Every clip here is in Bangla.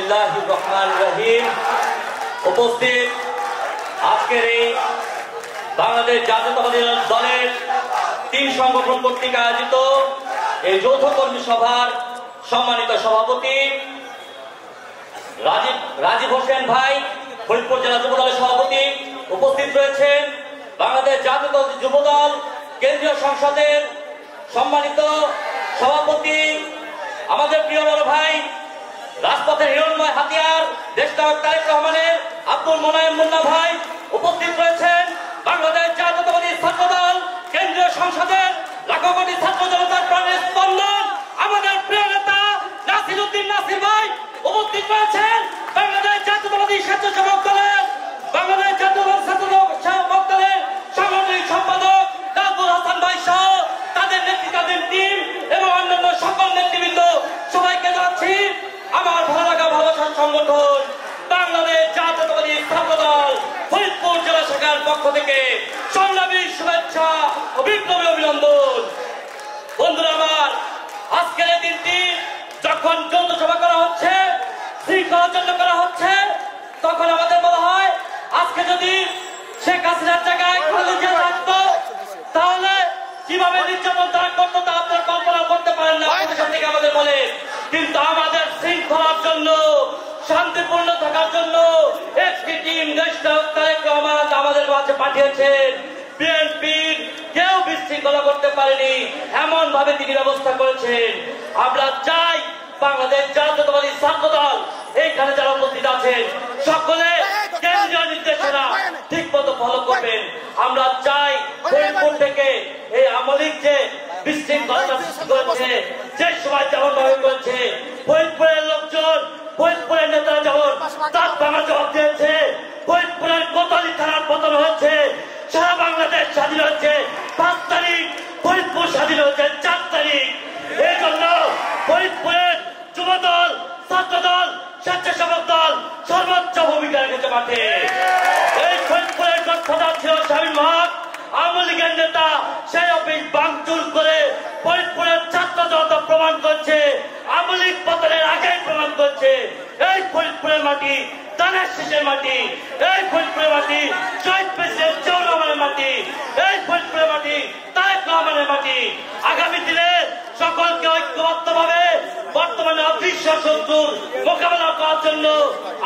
বিসমিল্লাহির রহমানির রহিম। উপস্থিত আজকের এই বাংলাদেশ জাতীয়তাবাদী দলের ৩ সংগঠন কর্তৃক আয়োজিত এই যৌথ কর্মী সভার সম্মানিত সভাপতি রাজীব হোসেন ভাই, ফরিদপুর জেলা যুব দলের সভাপতি। উপস্থিত রয়েছেন বাংলাদেশ জাতীয়তাবাদী যুব দল কেন্দ্রীয় সংসদের সম্মানিত সভাপতি আমাদের প্রিয় বড় ভাই, রাজপথের হিরণময় হাতিয়ার দেশনায়ক তারেক রহমানের আব্দুল মোনায়েম মুন্না ভাই। উপস্থিত রয়েছেন বাংলাদেশ জাতীয়তাবাদী ছাত্র দল কেন্দ্রীয় সংসদের লাখো কোটি ছাত্র জনতার প্রাণের স্পন্দন আমাদের প্রিয় নেতা নাসির উদ্দিন নাসির ভাই। উপস্থিত রয়েছেন বাংলাদেশ জাতীয়তাবাদী স্বেচ্ছাসেবক দলের বাংলাদেশ জাতীয়তাবাদী স্বেচ্ছাসেবক দলের সাংগঠনিক সম্পাদক নাজমুল হাসান ভাই সহ তাদের নেতৃত্বাধীন টিম এবং অন্যান্য সকল নেতৃবৃন্দ। সবাইকে জানাচ্ছি আমার ভালো লাগা ভালোবাসার সংগঠন বাংলাদেশ জাতীয়তাবাদী ছাত্র দল ফরিদপুর জেলা শাখার পক্ষ থেকে সংগ্রামী শুভেচ্ছা ও বিপ্লবী অভিনন্দন। বন্ধুরা আমার, আজকের এই দিনটি যখন যৌথ সভা করা হচ্ছে, শৃঙ্খলার জন্য করা হচ্ছে, তখন আমাদের বলা হয় আজকে যদি শেখ হাসিনার জায়গায় খালেদা জিয়া থাকতো তাহলে কিভাবে নির্যাতন তারা করতো তা আপনারা কল্পনা করতে পারেন না। আমাদের বলে, কিন্তু আমাদের শৃঙ্খলার জন্য, শান্তিপূর্ণ থাকার জন্য একটি টিম দেশনায়ক তারেক রহমান আমাদের মাঝে পাঠিয়েছেন। বিএনপির কেউ বিশৃঙ্খলা করতে পারেনি, এমন ভাবে তিনি ব্যবস্থা করেছেন। আমরা চাই বাংলাদেশ জাতীয়তাবাদী ছাত্র দল এইখানে যারা উপস্থিত আছেন সকলে কেন্দ্রীয় নির্দেশনা ঠিক মতো ফলো করবেন। আমরা চাই ফরিদপুর থেকে এই আমলিক যে বিশৃঙ্খলতা সৃষ্টি করেছে, যে সময় যেমন ভাবে করেছে, ফরিদপুরের লোকজন, ফরিদপুরের নেতারা যেমন তার ভাঙা জবাব দিয়েছে, ফরিদপুরের কোতোয়ালি থানার পতন হয়েছে, সারা বাংলাদেশ স্বাধীন হয়েছে 5 তারিখ, ফরিদপুর স্বাধীন হয়েছে 4 তারিখ। এই জন্য ফরিদপুরের যুব দল, ছাত্র দল, স্বেচ্ছাসেবক দল সর্বোচ্চ ভূমিকা রেখেছে মাঠে। এই ফরিদপুরের গডফাদার ছিল শামীম হক, আওয়ামী লীগের নেতা। সেই অফিস ভাঙচুর করে ফরিদপুরের ছাত্র জনতা প্রমাণ করছে, আওয়ামী লীগ পতনের আগেই প্রমাণ করছে এই ফরিদপুরের মাটি দানের শীষের মাটি, এই ফরিদপুরের মাটি শহীদ প্রেসিডেন্ট জিয়াউর রহমানের মাটি, এই ফরিদপুরের মাটি তারেক রহমানের মাটি। আগামী দিনে সকলকে ঐক্যবদ্ধভাবে বর্তমানে অদৃশ্য শত্রুর মোকাবেলা করার জন্য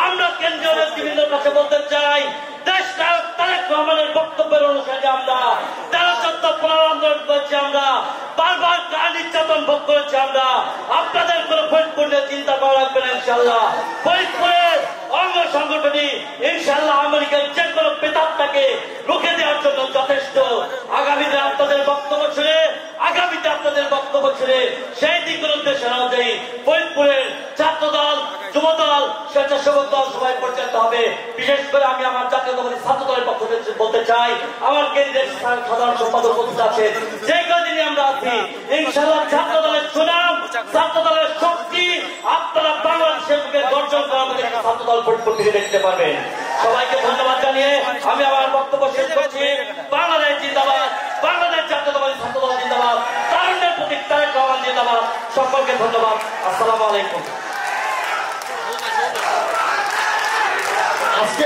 আমরা কেন্দ্রীয় নেতৃবৃন্দের কাছে বলতে চাই, দেশনায়ক তারেক রহমানের বক্তব্যের অনুসারে আমরা 13-14 আন্দোলন করেছি, আমরা বারবার নির্যাতন ভোগ করেছি। আমরা আপনাদের কোন ফরিদপুর নিয়ে চিন্তা করা লাগবে না। ইনশাল্লাহ ফরিদপুরের অঙ্গ সংগঠনই ইনশাল্লাহ আমেরিকার যে কোনো পেতাবটাকে রুখে দেওয়ার জন্য যথেষ্ট। আগামীতে আপনাদের বক্তব্য শুনে, আগামীতে আপনাদের বক্তব্য শুনে সেই দিক নির্দেশনা অনুযায়ী ফরিদপুরের ছাত্র দল, যুব দল, স্বেচ্ছাসেবক দল সবাই পরিচালিত হবে। বিশেষ করে আমি আমার জাতীয়তাবাদী ছাত্র দলের পক্ষ থেকে বলতে চাই, আমার কেন্দ্রের সাধারণ সম্পাদক উপস্থিত আছেন, যে কদিনই আমরা আছি ইনশাআল্লাহ ছাত্র দলের সুনাম, ছাত্র দলের শক্তি আপনারা বাংলাদেশের বুকে গর্জন করার মধ্যে ছাত্র দল ফরিদপুর থেকে দেখতে পারবেন। সবাইকে ধন্যবাদ জানিয়ে আমি আমার বক্তব্য শেষ করছি। বাংলাদেশ জিন্দাবাদ, বাংলাদেশ জাতীয়তাবাদী ছাত্র দল জিন্দাবাদ, তারুণ্যের প্রতীক তারেক রহমান জিন্দাবাদ। সকলকে ধন্যবাদ। আসসালামু আলাইকুম। আজকে